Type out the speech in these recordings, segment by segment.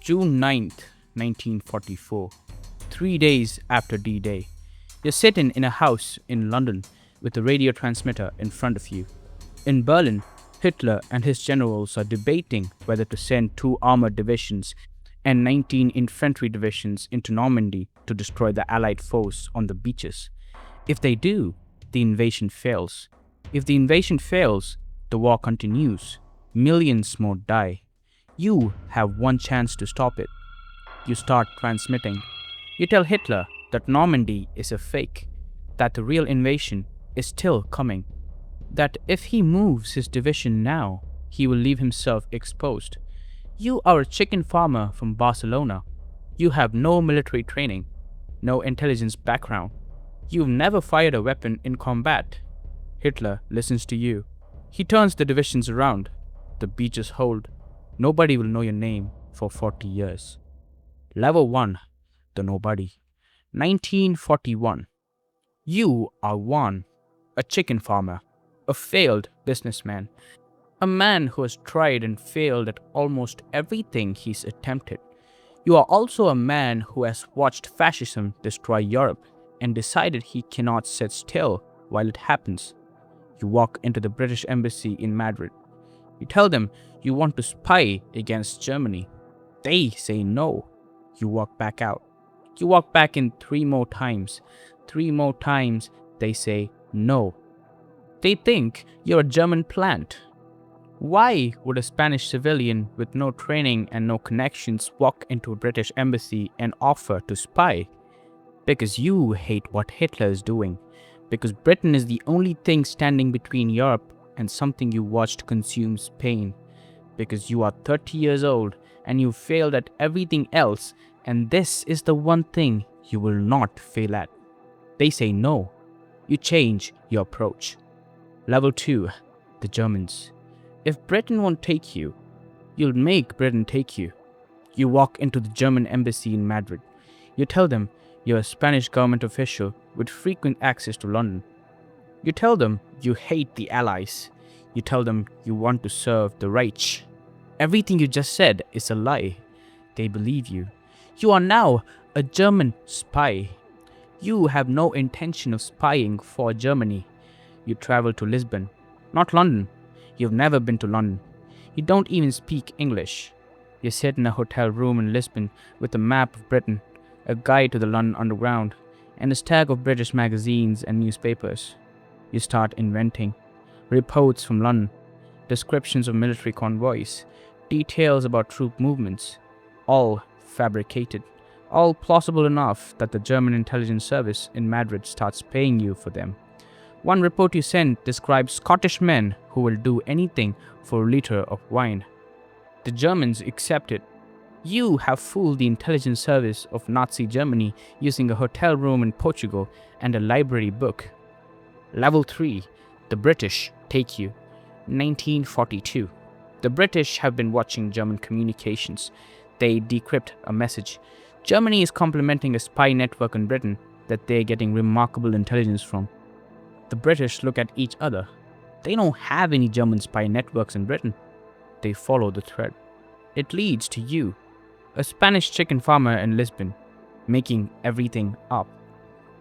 June 9th, 1944, 3 days after D-Day. You're sitting in a house in London with a radio transmitter in front of you. In Berlin, Hitler and his generals are debating whether to send 2 armored divisions and 19 infantry divisions into Normandy to destroy the Allied force on the beaches. If they do, the invasion fails. If the invasion fails, the war continues. Millions more die. You have one chance to stop it. You start transmitting. You tell Hitler that Normandy is a fake, that the real invasion is still coming, that if he moves his division now, he will leave himself exposed. You are a chicken farmer from Barcelona. You have no military training, no intelligence background. You've never fired a weapon in combat. Hitler listens to you. He turns the divisions around. The beaches hold. Nobody will know your name for 40 years. Level 1. The Nobody. 1941. You are one. A chicken farmer. A failed businessman. A man who has tried and failed at almost everything he's attempted. You are also a man who has watched fascism destroy Europe and decided he cannot sit still while it happens. You walk into the British embassy in Madrid. You tell them you want to spy against Germany. They say no. You walk back out. You walk back in 3 more times. 3 more times, they say no. They think you're a German plant. Why would a Spanish civilian with no training and no connections walk into a British embassy and offer to spy? Because you hate what Hitler is doing. Because Britain is the only thing standing between Europe and something you watched consumes pain. Because you are 30 years old and you failed at everything else, and this is the one thing you will not fail at. They say no. You change your approach. Level 2. The Germans. If Britain won't take you, you'll make Britain take you. You walk into the German embassy in Madrid. You tell them you're a Spanish government official with frequent access to London. You tell them you hate the Allies. You tell them you want to serve the Reich. Everything you just said is a lie. They believe you. You are now a German spy. You have no intention of spying for Germany. You travel to Lisbon, not London. You've never been to London. You don't even speak English. You sit in a hotel room in Lisbon with a map of Britain, a guide to the London Underground, and a stack of British magazines and newspapers. You start inventing reports from London, descriptions of military convoys, details about troop movements, all fabricated, all plausible enough that the German intelligence service in Madrid starts paying you for them. One report you send describes Scottish men who will do anything for a liter of wine. The Germans accept it. You have fooled the intelligence service of Nazi Germany using a hotel room in Portugal and a library book. Level 3. The British take you. 1942. The British have been watching German communications. They decrypt a message. Germany is complimenting a spy network in Britain that they're getting remarkable intelligence from. The British look at each other. They don't have any German spy networks in Britain. They follow the thread. It leads to you, a Spanish chicken farmer in Lisbon, making everything up.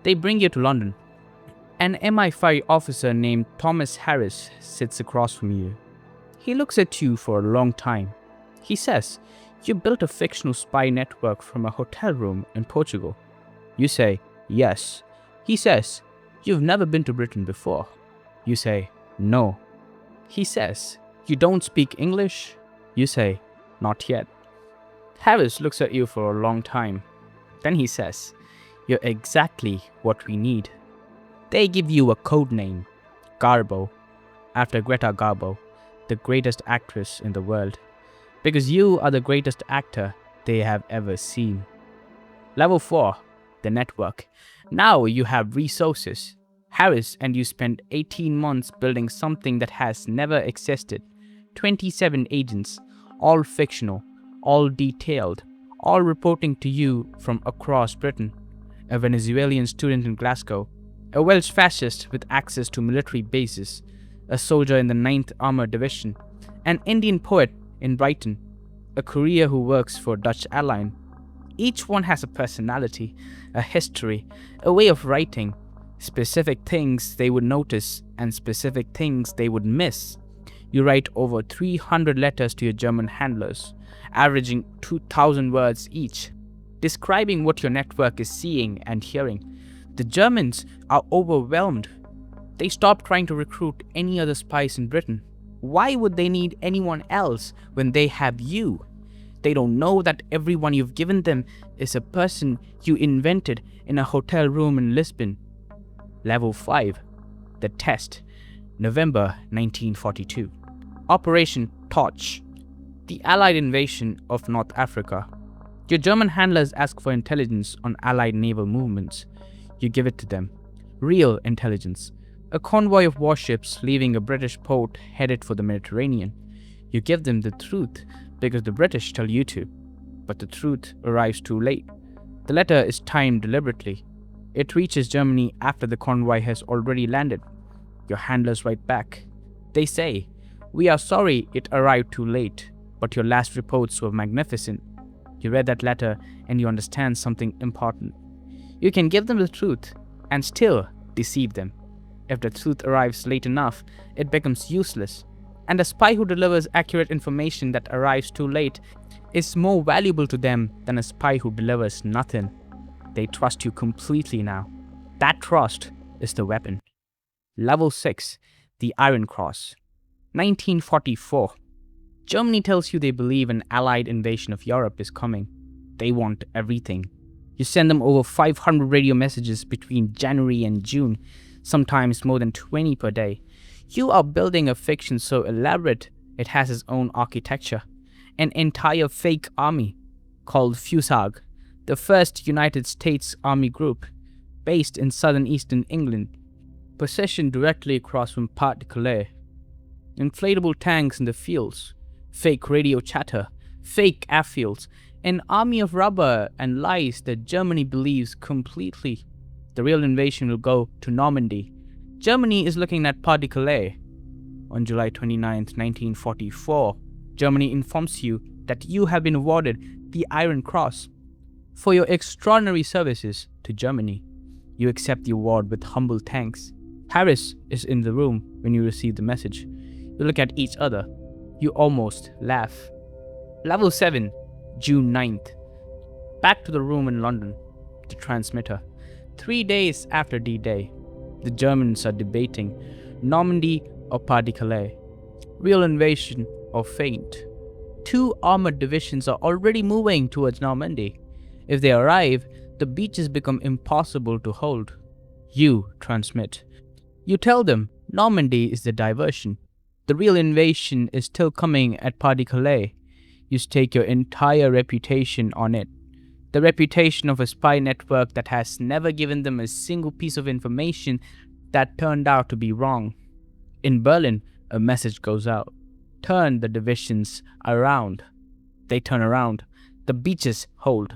They bring you to London. An MI5 officer named Thomas Harris sits across from you. He looks at you for a long time. He says, "You built a fictional spy network from a hotel room in Portugal." You say, "Yes." He says, "You've never been to Britain before." You say, "No." He says, "You don't speak English?" You say, "Not yet." Harris looks at you for a long time. Then he says, "You're exactly what we need." They give you a code name, Garbo, after Greta Garbo, the greatest actress in the world, because you are the greatest actor they have ever seen. Level 4. The network. Now you have resources. Harris and you spent 18 months building something that has never existed. 27 agents, all fictional, all detailed, all reporting to you from across Britain. A Venezuelan student in Glasgow, a Welsh fascist with access to military bases, a soldier in the 9th Armored Division, an Indian poet in Brighton, a a courier who works for a Dutch airline. Each one has a personality, a history, a way of writing, specific things they would notice and specific things they would miss. You write over 300 letters to your German handlers, averaging 2,000 words each, describing what your network is seeing and hearing. The Germans are overwhelmed. They stopped trying to recruit any other spies in Britain. Why would they need anyone else when they have you? They don't know that everyone you've given them is a person you invented in a hotel room in Lisbon. Level 5. The Test. November 1942. Operation Torch. The Allied invasion of North Africa. Your German handlers ask for intelligence on Allied naval movements. You give it to them. Real intelligence. A convoy of warships leaving a British port headed for the Mediterranean. You give them the truth because the British tell you to. But the truth arrives too late. The letter is timed deliberately. It reaches Germany after the convoy has already landed. Your handlers write back. They say, "We are sorry it arrived too late, but your last reports were magnificent." You read that letter and you understand something important. You can give them the truth and still deceive them. If the truth arrives late enough, it becomes useless. And a spy who delivers accurate information that arrives too late is more valuable to them than a spy who delivers nothing. They trust you completely now. That trust is the weapon. Level 6. The Iron Cross. 1944. Germany tells you they believe an Allied invasion of Europe is coming. They want everything. You send them over 500 radio messages between January and June, sometimes more than 20 per day. You are building a fiction so elaborate it has its own architecture. An entire fake army called FUSAG, the first United States Army group, based in southern eastern England, positioned directly across from Pas de Calais. Inflatable tanks in the fields, fake radio chatter, fake airfields, an army of rubber and lies that Germany believes completely. The real invasion will go to Normandy. Germany is looking at Pas de Calais. On July 29, 1944, Germany informs you that you have been awarded the Iron Cross for your extraordinary services to Germany. You accept the award with humble thanks. Harris is in the room when you receive the message. You look at each other. You almost laugh. Level 7, June 9th. Back to the room in London. The transmitter. 3 days after D-Day, the Germans are debating Normandy or Pas de Calais, real invasion or feint. 2 armored divisions are already moving towards Normandy. If they arrive, the beaches become impossible to hold. You transmit. You tell them Normandy is the diversion. The real invasion is still coming at Pas de Calais. You stake your entire reputation on it. The reputation of a spy network that has never given them a single piece of information that turned out to be wrong. In Berlin, a message goes out. Turn the divisions around. They turn around. The beaches hold.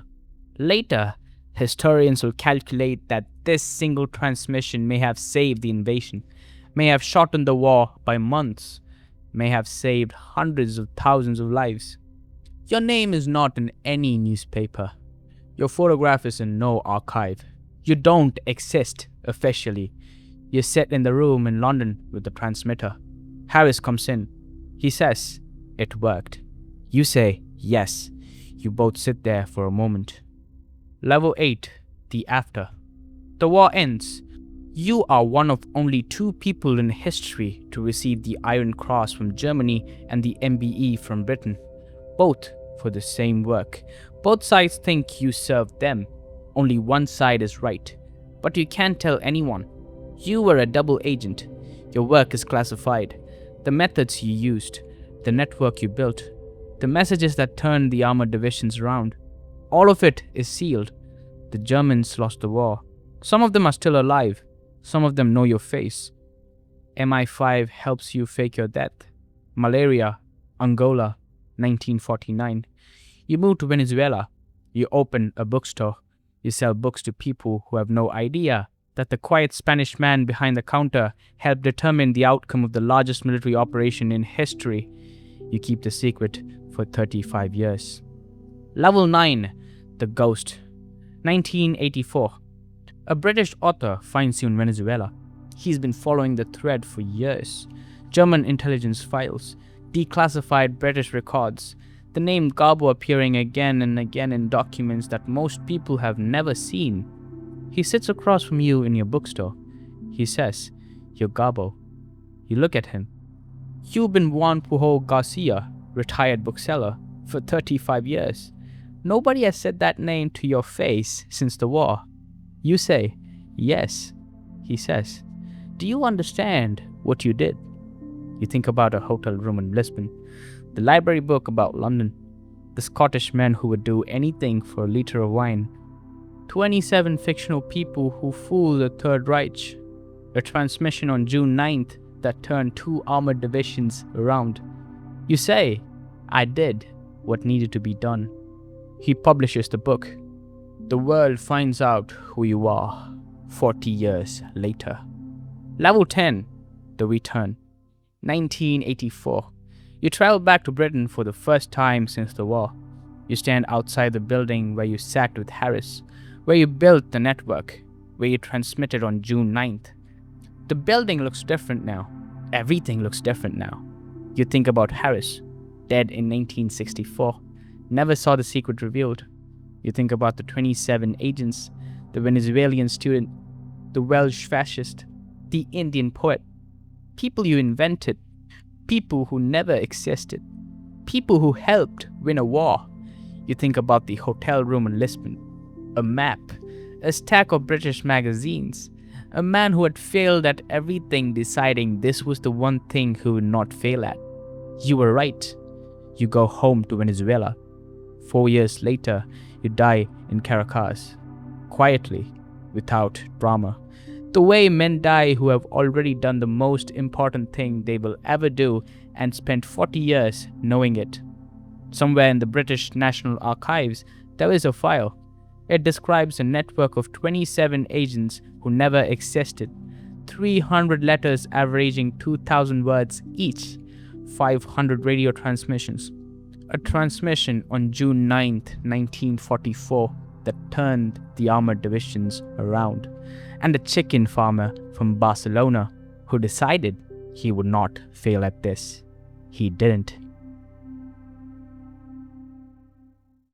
Later, historians will calculate that this single transmission may have saved the invasion, may have shortened the war by months, may have saved hundreds of thousands of lives. Your name is not in any newspaper. Your photograph is in no archive. You don't exist officially. You sit in the room in London with the transmitter. Harris comes in. He says, "It worked." You say, "Yes." You both sit there for a moment. Level 8, the after. The war ends. You are one of only 2 people in history to receive the Iron Cross from Germany and the MBE from Britain. Both for the same work. Both sides think you served them. Only one side is right. But you can't tell anyone. You were a double agent. Your work is classified. The methods you used, the network you built, the messages that turned the armored divisions around, all of it is sealed. The Germans lost the war. Some of them are still alive. Some of them know your face. MI5 helps you fake your death. Malaria, Angola, 1949. You move to Venezuela. You open a bookstore. You sell books to people who have no idea that the quiet Spanish man behind the counter helped determine the outcome of the largest military operation in history. You keep the secret for 35 years. Level 9. The Ghost. 1984. A British author finds you in Venezuela. He's been following the thread for years. German intelligence files, declassified British records, the name Gabo appearing again and again in documents that most people have never seen. He sits across from you in your bookstore. He says, "You're Gabo." You look at him. You've been Juan Pujol Garcia, retired bookseller, for 35 years. Nobody has said that name to your face since the war. You say, "Yes." He says, "Do you understand what you did?" You think about a hotel room in Lisbon, the library book about London, the Scottish man who would do anything for a liter of wine, 27 fictional people who fooled the Third Reich, a transmission on June 9th that turned 2 armored divisions around. You say, "I did what needed to be done." He publishes the book. The world finds out who you are 40 years later. Level 10. The Return. 1984. You travel back to Britain for the first time since the war. You stand outside the building where you sat with Harris, where you built the network, where you transmitted on June 9th. The building looks different now. Everything looks different now. You think about Harris, dead in 1964, never saw the secret revealed. You think about the 27 agents, the Venezuelan student, the Welsh fascist, the Indian poet, people you invented, people who never existed, people who helped win a war. You think about the hotel room in Lisbon, a map, a stack of British magazines, a man who had failed at everything, deciding this was the one thing he would not fail at. You were right. You go home to Venezuela. 4 years later, you die in Caracas, quietly, without drama. The way men die who have already done the most important thing they will ever do and spent 40 years knowing it. Somewhere in the British National Archives, there is a file. It describes a network of 27 agents who never existed, 300 letters averaging 2,000 words each, 500 radio transmissions. A transmission on June 9th, 1944 that turned the armored divisions around, and a chicken farmer from Barcelona who decided he would not fail at this. He didn't.